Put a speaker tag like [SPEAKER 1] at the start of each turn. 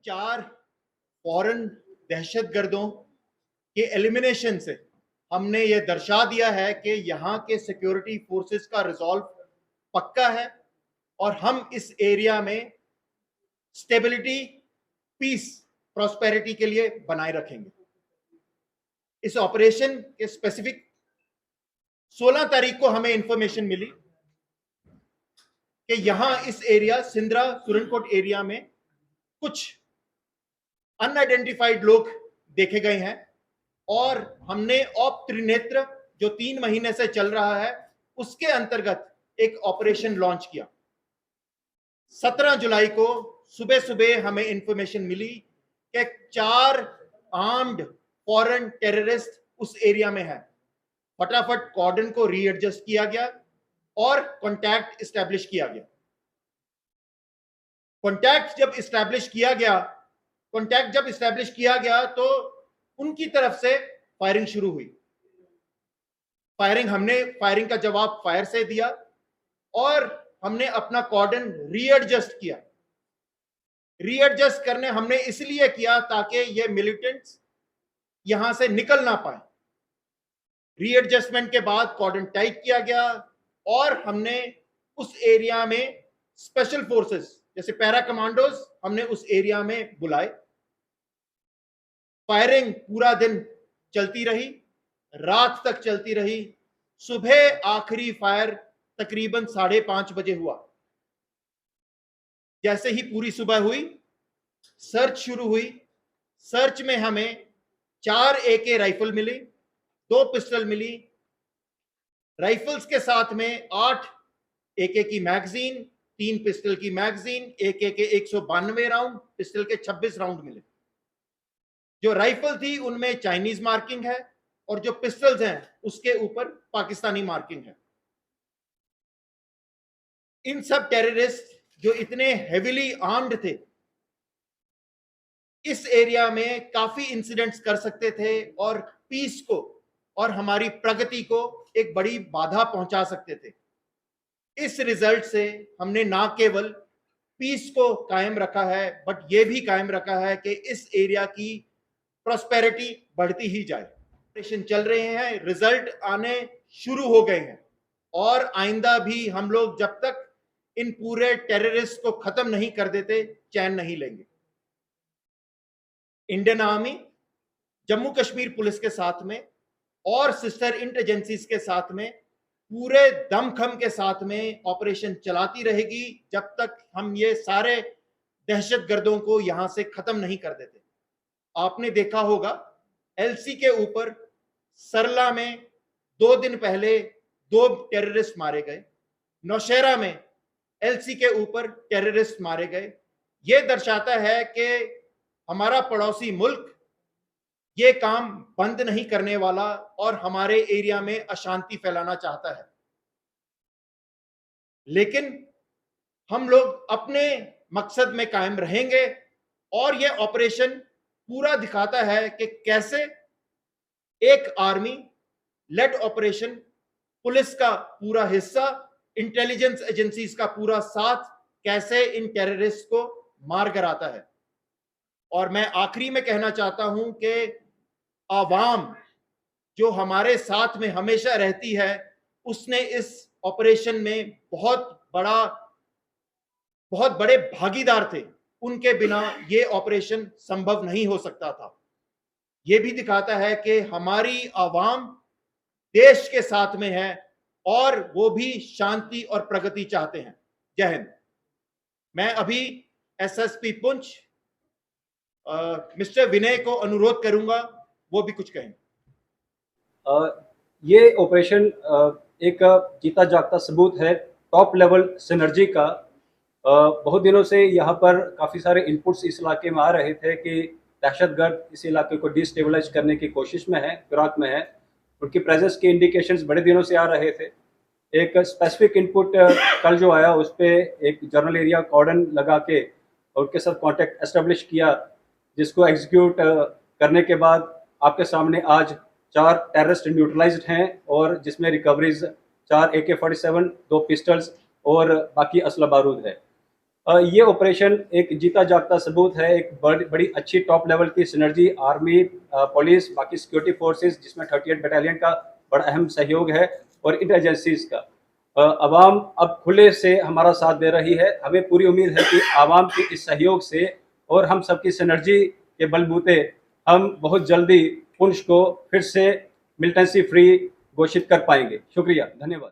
[SPEAKER 1] चार फॉरेन दहशतगर्दों के एलिमिनेशन से हमने ये दर्शा दिया है कि यहाँ के सिक्योरिटी फोर्सेस का रिजॉल्व पक्का है और हम इस एरिया में स्टेबिलिटी, पीस, प्रॉस्पेरिटी के लिए बनाए रखेंगे। इस ऑपरेशन के स्पेसिफिक 16 तारीख को हमें इंफॉर्मेशन मिली कि यहां इस एरिया सिंद्रा सुरनकोट एरिया में कुछ अनआइडेंटिफाइड लोग देखे गए हैं और हमने ऑप त्रिनेत्र जो 3 महीने से चल रहा है उसके अंतर्गत एक ऑपरेशन लॉन्च किया। 17 जुलाई को सुबह सुबह हमें इंफॉर्मेशन मिली कि 4 आर्म्ड फॉरेन टेररिस्ट उस एरिया में है। फटाफट कॉर्डन को रीएडजस्ट किया गया और कॉन्टैक्ट एस्टैब्लिश किया गया। कॉन्टैक्ट जब एस्टैब्लिश किया गया तो उनकी तरफ से फायरिंग शुरू हुई। हमने फायरिंग का जवाब फायर से दिया और हमने अपना कॉर्डन रीएडजस्ट किया। रीएडजस्ट करने हमने इसलिए किया ताकि ये मिलिटेंट्स यहां से निकल ना पाए। रीएडजस्टमेंट के बाद कॉर्डन टाइट किया गया और हमने उस एरिया में स्पेशल फोर्सेस जैसे पैरा कमांडोज हमने उस एरिया में बुलाए। फायरिंग पूरा दिन चलती रही, रात तक चलती रही। सुबह आखिरी फायर तकरीबन 5:30 बजे हुआ। जैसे ही पूरी सुबह हुई, सर्च शुरू हुई। सर्च में हमें 4 AK राइफल मिली, 2 पिस्टल मिली। राइफल्स के साथ में 8 AK की मैगजीन, 3 पिस्टल की मैगजीन, AK के 192 राउंड, पिस्टल के 26 राउंड मिले। जो राइफल थी उनमें चाइनीज मार्किंग है और जो पिस्टल्स हैं उसके ऊपर पाकिस्तानी मार्किंग है। इन सब टेररिस्ट जो इतने हेविली आर्म्ड थे, इस एरिया में काफी इंसिडेंट्स कर सकते थे और पीस को और हमारी प्रगति को एक बड़ी बाधा पहुंचा सकते थे। इस रिजल्ट से हमने ना केवल पीस को कायम रखा है बट ये भी कायम रखा है कि इस एरिया की प्रॉस्पेरिटी बढ़ती ही जाए। ऑपरेशन चल रहे हैं, रिजल्ट आने शुरू हो गए हैं और आइंदा भी हम लोग जब तक इन पूरे टेररिस्ट को खत्म नहीं कर देते चैन नहीं लेंगे। Indian army, Jammu Kashmir police के साथ में और सिस्टर इंटेलिजेंसीज के साथ में पूरे दमखम के साथ में ऑपरेशन चलाती रहेगी जब तक हम ये सारे दहशतगर्दों को यहां से खत्म नहीं कर देते। आपने देखा होगा एलसी के ऊपर सरला में 2 दिन पहले 2 टेररिस्ट मारे गए। नौशहरा में एलसी के ऊपर टेररिस्ट मारे गए। यह दर्शाता है कि हमारा पड़ोसी मुल्क ये काम बंद नहीं करने वाला और हमारे एरिया में अशांति फैलाना चाहता है। लेकिन हम लोग अपने मकसद में कायम रहेंगे और यह ऑपरेशन पूरा दिखाता है कि कैसे एक आर्मी लेड ऑपरेशन, पुलिस का पूरा हिस्सा, इंटेलिजेंस एजेंसीज का पूरा साथ कैसे इन टेररिस्ट को मार गिराता है। और मैं आखिरी में कहना चाहता हूं कि आवाम जो हमारे साथ में हमेशा रहती है उसने इस ऑपरेशन में बहुत बड़े भागीदार थे। उनके बिना ये ऑपरेशन संभव नहीं हो सकता था। ये भी दिखाता है कि हमारी आवाम देश के साथ में है और वो भी शांति और प्रगति चाहते हैं। जय हिंद। मैं अभी एसएसपी पुंछ मिस्टर विनय को अनुरोध करूंगा वो भी कुछ कहें।
[SPEAKER 2] ये ऑपरेशन एक जीता जागता सबूत है टॉप लेवल सिनर्जी का। बहुत दिनों से यहाँ पर काफ़ी सारे इनपुट्स इस इलाके में आ रहे थे कि दहशतगर्द इस इलाके को डिस्टेबलाइज करने की कोशिश में है, फिराक में है। उनकी प्रेजेंस के इंडिकेशंस बड़े दिनों से आ रहे थे। एक स्पेसिफिक इनपुट कल जो आया उस पर एक जनरल एरिया कॉर्डन लगा के और उनके साथ कांटेक्ट एस्टेब्लिश किया, जिसको एग्जीक्यूट करने के बाद आपके सामने आज 4 टेररिस्ट न्यूट्रलाइज्ड हैं और जिसमें रिकवरीज 4 AK-47, 2 पिस्टल्स और बाकी असला बारूद है। ये ऑपरेशन एक जीता जागता सबूत है, एक बड़ी अच्छी टॉप लेवल की सिनर्जी आर्मी, पुलिस, बाकी सिक्योरिटी फोर्सेस जिसमें 38 बटालियन का बड़ा अहम सहयोग है और इंटेलिजेंसीज का। अवाम अब खुले से हमारा साथ दे रही है। हमें पूरी उम्मीद है कि आवाम के इस सहयोग से और हम सबकी सिनर्जी के बलबूते हम बहुत जल्दी पुंछ को फिर से मिलिटेंसी फ्री घोषित कर पाएंगे। शुक्रिया, धन्यवाद।